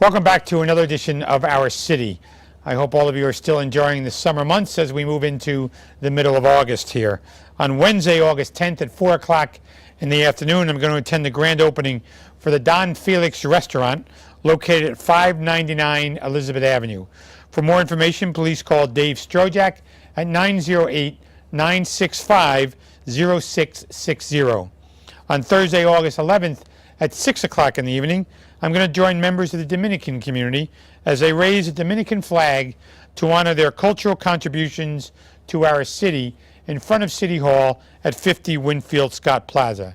Welcome back to another edition of Our City. I hope all of you are still enjoying the summer months as we move into the middle of August here. On Wednesday, August 10th at 4 o'clock in the afternoon, I'm going to attend the grand opening for the Don Felix restaurant located at 599 Elizabeth Avenue. For more information, please call Dave Strojak at 908-965-0660. On Thursday, August 11th at 6 o'clock in the evening, I'm going to join members of the Dominican community as they raise a Dominican flag to honor their cultural contributions to our city in front of City Hall at 50 Winfield Scott Plaza.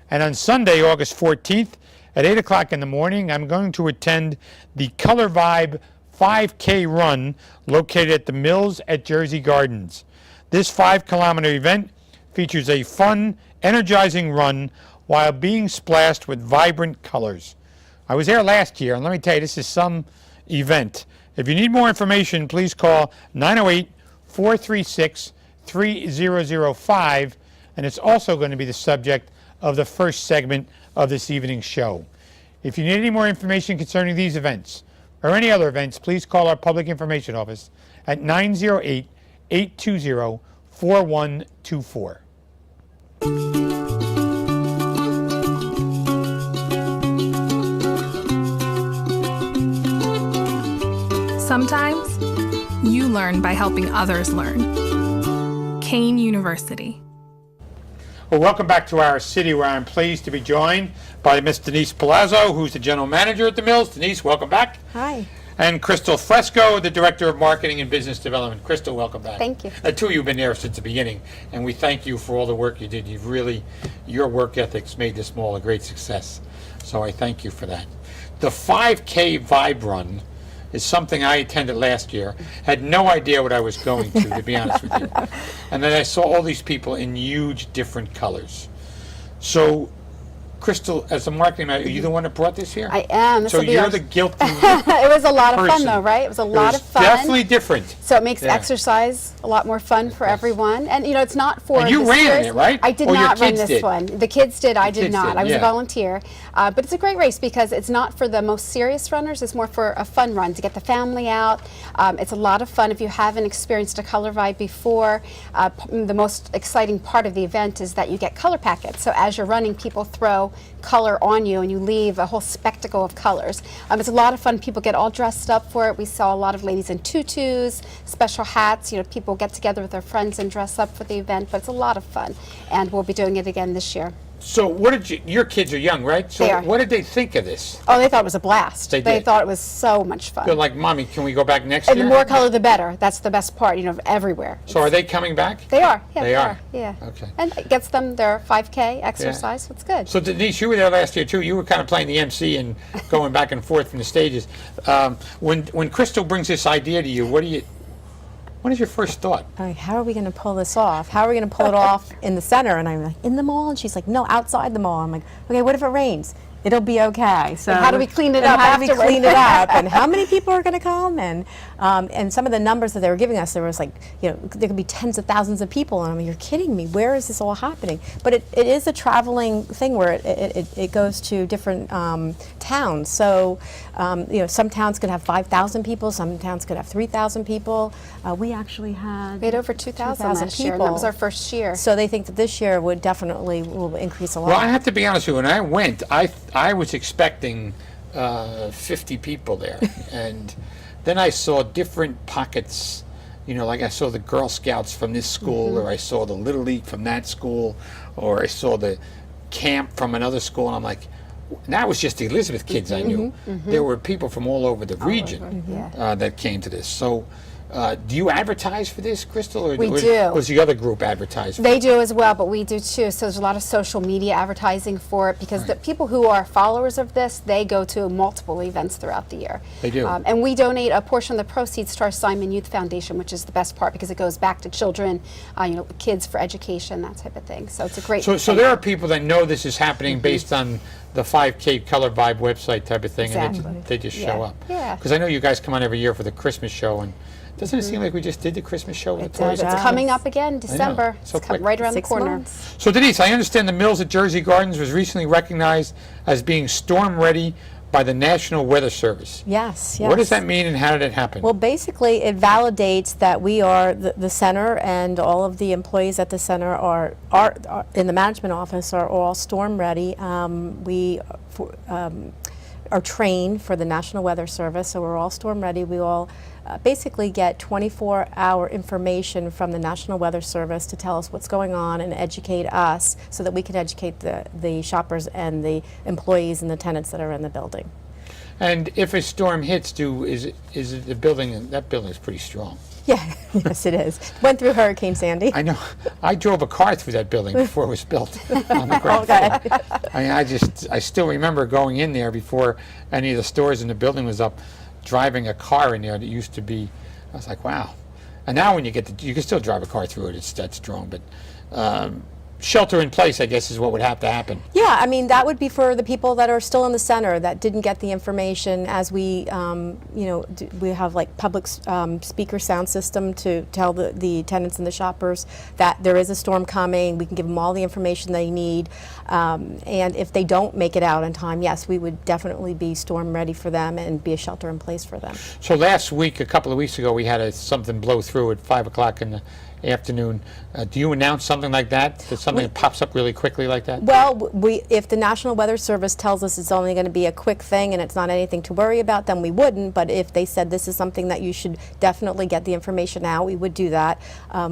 And on Sunday, August 14th at 8 o'clock in the morning, I'm going to attend the Color Vibe 5K run located at the Mills at Jersey Gardens. This 5-kilometer event features a fun, energizing run while being splashed with vibrant colors. I was there last year, and let me tell you, this is some event. If you need more information, please call 908-436-3005, and it's also going to be the subject of the first segment of this evening's show. If you need any more information concerning these events or any other events, please call our Public Information Office at 908-820-4124. Sometimes you learn by helping others learn. Kean University. Well, welcome back to Our City, where I'm pleased to be joined by Miss Denise Palazzo, who's the General Manager at the Mills. Denise, welcome back. Hi. And Crystal Fresco, the Director of Marketing and Business Development. Crystal, welcome back. Thank you. The two of you have been there since the beginning, and we thank you for all the work you did. Your work ethics made this mall a great success, so I thank you for that. The 5K Vibe Run is something I attended last year. Had no idea what I was going to be honest with you. And then I saw all these people in huge different colors. So, Crystal, as a marketing manager, are you the one that brought this here? I am. So you're the guilty It was a lot of fun, person. though, right? It was a lot of fun. Definitely different. So it makes Yeah. exercise a lot more fun for everyone. And, you know, it's not for And you the ran serious- it, right? I did Or your not run kids this did? one. The kids did. I did kids not. did, I was yeah. a volunteer. But it's a great race because it's not for the most serious runners. It's more for a fun run to get the family out. It's a lot of fun. If you haven't experienced a Color Vibe before, the most exciting part of the event is that you get color packets. So as you're running, people throw color on you and you leave a whole spectacle of colors. It's a lot of fun. People get all dressed up for it. We saw a lot of ladies in tutus, special hats. You know, people get together with their friends and dress up for the event, but it's a lot of fun. And we'll be doing it again this year. So what did your kids are young, right? So They are. what did they think of this? Oh, they thought it was a blast. They did. thought it was so much fun. They're like, Mommy, can we go back next And year? the more color, the better. That's the best part, you know, everywhere. So are they coming back? They are. Yeah, They are. Yeah. Okay. And it gets them their 5K exercise, so it's good. So Denise, you were there last year too. You were kind of playing the MC and going back and forth from the stages. When Crystal brings this idea to you, what is your first thought? I'm like, how are we going to pull this off? How are we going to pull it off in the center? And I'm like, in the mall? And she's like, no, outside the mall. I'm like, okay, what if it rains? It'll be okay. So And how do we clean it and up How do we afterward? clean it up? And how many people are going to come? And some of the numbers that they were giving us, there was like, you know, there could be tens of thousands of people. And I'm like, you're kidding me. Where is this all happening? But it is a traveling thing where it goes to different towns. So, you know, some towns could have 5,000 people. Some towns could have 3,000 people. We actually had We had over 2,000 last year, and that was our first year. So they think that this year will increase a lot. Well, I have to be honest with you. When I went, I was expecting 50 people there, and then I saw different pockets. You know, like I saw the Girl Scouts from this school, or I saw the Little League from that school, or I saw the camp from another school, and I'm like, and that was just the Elizabeth kids I knew. There were people from all over the region that came to this. So, do you advertise for this, Crystal? Or We was, do. Was the other group advertised for They do as well, but we do too. So there's a lot of social media advertising for it because the people who are followers of this, they go to multiple events throughout the year. They do. And we donate a portion of the proceeds to our Simon Youth Foundation, which is the best part because it goes back to children, you know, kids for education, that type of thing. So it's a great So thing. there are people that know this is happening based on the 5K Color Vibe website type of thing, and Exactly. they just Yeah. show up. Yeah. Because I know you guys come on every year for the Christmas show, and doesn't it seem like we just did the Christmas show with the toys? It's coming up again, December. So It's quick. right around the 6 corner. months. So Denise, I understand the Mills at Jersey Gardens was recently recognized as being storm ready by the National Weather Service. Yes, yes. What does that mean, and how did it happen? Well, basically, it validates that we are the center, and all of the employees at the center are in the management office are all storm ready. We are trained for the National Weather Service, so we're all storm ready. We all basically get 24-hour information from the National Weather Service to tell us what's going on and educate us so that we can educate the shoppers and the employees and the tenants that are in the building. And if a storm hits, is it the building? That building is pretty strong. Yeah, yes, it is. Went through Hurricane Sandy. I know. I drove a car through that building before it was built on the ground floor. Okay. I mean, I still remember going in there before any of the stores in the building was up, driving a car in there that used to be. I was like, wow. And now when you can still drive a car through it. It's that strong, but. Shelter in place, I guess, is what would have to happen. Yeah, I mean, that would be for the people that are still in the center that didn't get the information. As we, we have like public speaker sound system to tell the tenants and the shoppers that there is a storm coming. We can give them all the information they need. And if they don't make it out in time, yes, we would definitely be storm ready for them and be a shelter in place for them. So last week, a couple of weeks ago, we had something blow through at 5 o'clock in the afternoon. Do you announce something like that? That something that pops up really quickly like that? Well, if the National Weather Service tells us it's only going to be a quick thing and it's not anything to worry about, then we wouldn't. But if they said this is something that you should definitely get the information out, we would do that.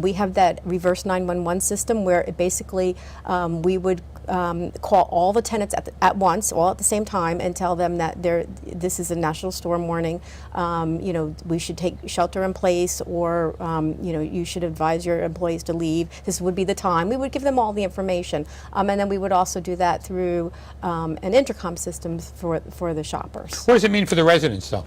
We have that reverse 911 system where it basically we would call all the tenants at once, all at the same time, and tell them that this is a national storm warning. We should take shelter in place, or you should advise your employees to leave. This would be the time. We would give them all the information, and then we would also do that through an intercom system for the shoppers. What does it mean for the residents, though?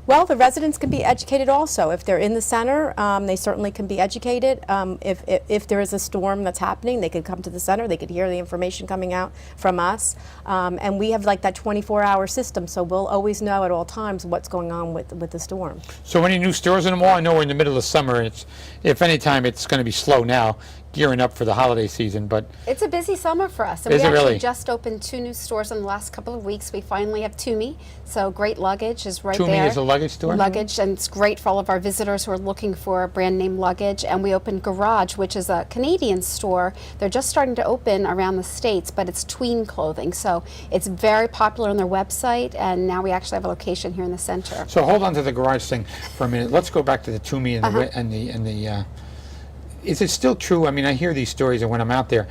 Well, the residents can be educated also. If they're in the center, they certainly can be educated. If there is a storm that's happening, they could come to the center. They could hear the information coming out from us. And we have like that 24-hour system, so we'll always know at all times what's going on with the storm. So any new stores in the mall? I know we're in the middle of summer, and if any time it's going to be slow now, gearing up for the holiday season, but It's a busy summer for us. And Is we it actually really? just opened 2 new stores in the last couple of weeks. We finally have Toomey, so great luggage is right Toomey there. is a luggage store? Luggage, and it's great for all of our visitors who are looking for brand name luggage. And we opened Garage, which is a Canadian store. They're just starting to open around the States, but it's tween clothing. So it's very popular on their website, and now we actually have a location here in the center. So hold on to the Garage thing for a minute. Let's go back to the Toomey and the is it still true? I mean, I hear these stories, and when I'm out there,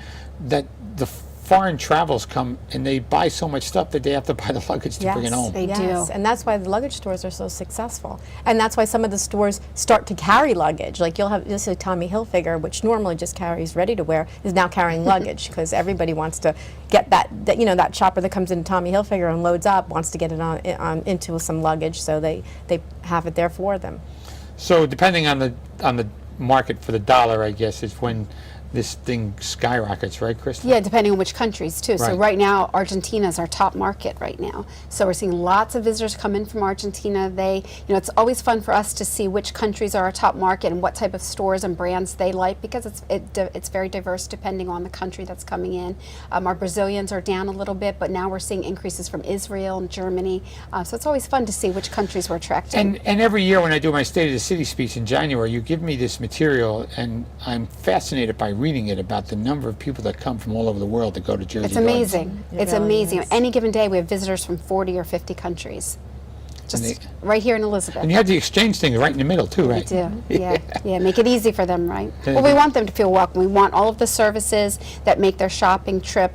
that the foreign travels come and they buy so much stuff that they have to buy the luggage to bring it home. They Yes, do. and that's why the luggage stores are so successful. And that's why some of the stores start to carry luggage. Like you'll have this Tommy Hilfiger, which normally just carries ready to wear, is now carrying luggage because everybody wants to get that shopper that comes into Tommy Hilfiger and loads up wants to get it on into some luggage, so they have it there for them. So depending on the market for the dollar, I guess, is when this thing skyrockets, right, Krista? Yeah, depending on which countries too. So Right. right now, Argentina is our top market right now. So we're seeing lots of visitors come in from Argentina. It's always fun for us to see which countries are our top market and what type of stores and brands they like, because it's very diverse depending on the country that's coming in. Our Brazilians are down a little bit, but now we're seeing increases from Israel and Germany. So it's always fun to see which countries we're attracting. And every year when I do my State of the City speech in January, you give me this material, and I'm fascinated by reading it about the number of people that come from all over the world to go to Jersey It's Gardens. amazing. It's really amazing. is. Any given day, we have visitors from 40 or 50 countries. Just right here in Elizabeth. And you have the exchange thing right in the middle, too, right? We do, yeah, make it easy for them, right? Yeah. Well, we want them to feel welcome. We want all of the services that make their shopping trip,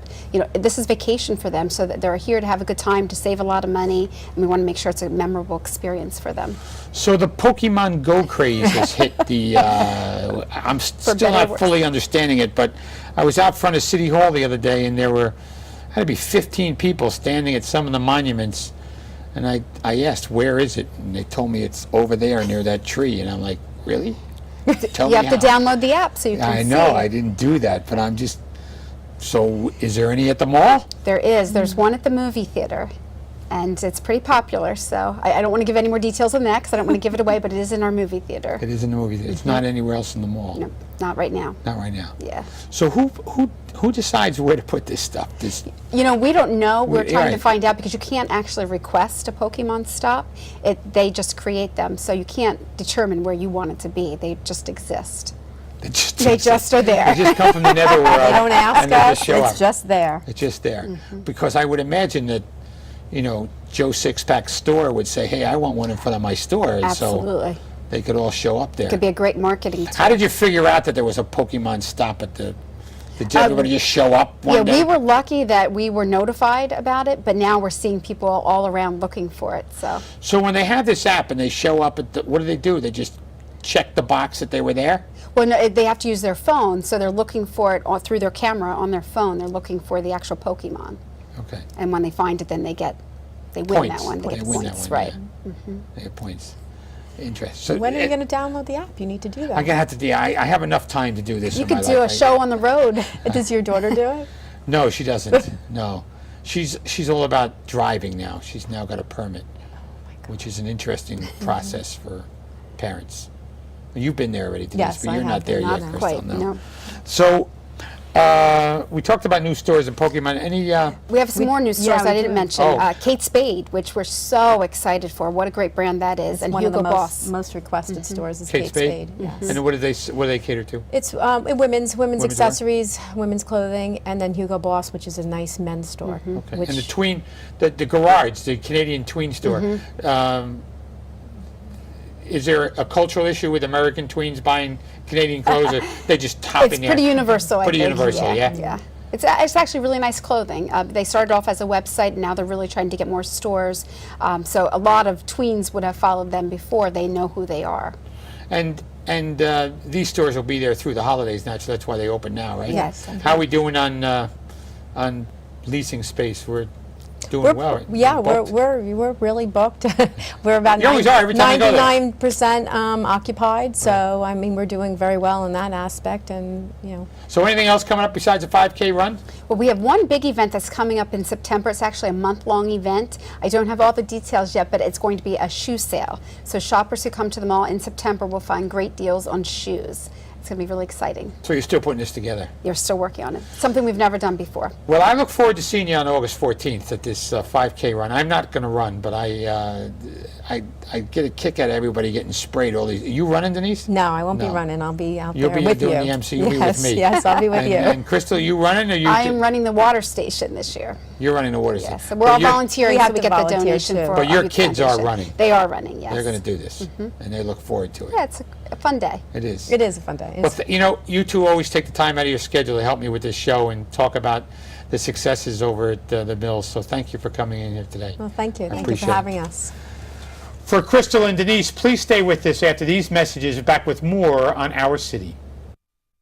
this is vacation for them, so that they're here to have a good time, to save a lot of money, and we want to make sure it's a memorable experience for them. So the Pokemon Go craze has hit the, I'm still better or not worse. fully understanding it, but I was out front of City Hall the other day, and there had to be 15 people standing at some of the monuments, and I asked, where is it? And they told me it's over there near that tree, and I'm like, really? Tell You me have to how. download the app so you can I see. know, I didn't do that, but I'm just, so is there any at the mall? There is. There's one at the movie theater. and it's pretty popular. So I don't want to give any more details on that because I don't want to give it away, but it is in our movie theater. It is in the movie. It's not anywhere else in the mall. No, not right now. Not right now. Yeah. So who decides where to put this stuff? This You know, we don't know. We're trying to right. find out because you can't actually request a Pokemon stop. They just create them, so you can't determine where you want it to be. They just exist. they just, They just are there. They just come from the netherworld. They don't ask and they us, just show it's up. just there. It's just there. Because I would imagine that, Joe Sixpack's store would say, hey, I want one in front of my store. And Absolutely. so they could all show up there. Could be a great marketing tool. How did you figure out that there was a Pokemon stop at the... Did everybody just show up one day? We were lucky that we were notified about it, but now we're seeing people all around looking for it. So when they have this app and they show up at what do? They just check the box that they were there? Well, no, they have to use their phone, so they're looking for it through their camera on their phone. They're looking for the actual Pokemon, Okay. and when they find it, then they win Points. that one. They They get win points, that one, right? yeah. They get points. Interesting. So When are you going to download the app? You need to do that. I'm gonna have to. I have enough time to do this. You in my could do a life. show on the road. Does your daughter do it? No, she doesn't. No, she's all about driving now. She's now got a permit, which is an interesting process for parents. You've been there already, Denise, Yes, but I you're have not there been. yet, Not Crystal. quite. No. So we talked about new stores in Pokemon. Any? We have some more new stores we I didn't do. mention. Oh. Kate Spade, which we're so excited for. What a great brand that is. And One Hugo of the Boss. most requested stores is Kate Kate Spade? Spade. Yes. And what do they cater to? It's women's wear? accessories, women's clothing, and then Hugo Boss, which is a nice men's store. Okay. Which And the tween, the garage, the Canadian tween store. Is there a cultural issue with American tweens buying Canadian clothes, or they just hop It's in there? pretty universal, I Pretty think. universal, yeah? Yeah. It's actually really nice clothing. They started off as a website, and now they're really trying to get more stores. So a lot of tweens would have followed them before. They know who they are. And these stores will be there through the holidays now, so that's why they open now, right? Yes. How are we doing on leasing space? We're doing well. Right? Yeah, Booked? we're really booked. We're about You always are every time I go there. 99% occupied. So I mean, we're doing very well in that aspect, and So anything else coming up besides a 5K run? Well, we have one big event that's coming up in September. It's actually a month-long event. I don't have all the details yet, but it's going to be a shoe sale. So shoppers who come to the mall in September will find great deals on shoes. It's going to be really exciting. So you're still putting this together? You're still working on it. Something we've never done before. Well, I look forward to seeing you on August 14th at this 5K run. I'm not going to run, but I get a kick out of everybody getting sprayed. All these. Are you running, Denise? no, I won't be No. running. I'll be out You'll there be with doing you. the MC. You'll be Yes, with me. yes, I'll be with you. And Crystal, you running, or I am running the water station this year. You're running the water Yes, station. so we're all But you're- volunteering We so have we to get the volunteer, donation too. for But our your youth kids are foundation. running. They are running, yes. They're going to do this, and they look forward to it. Yeah, it's a fun day. It is. It is a fun day. Well, you two always take the time out of your schedule to help me with this show and talk about the successes over at the Mills. So thank you for coming in here today. Well, thank you. Thank you appreciate for it. having us. For Crystal and Denise, please stay with us after these messages. Back with more on Our City.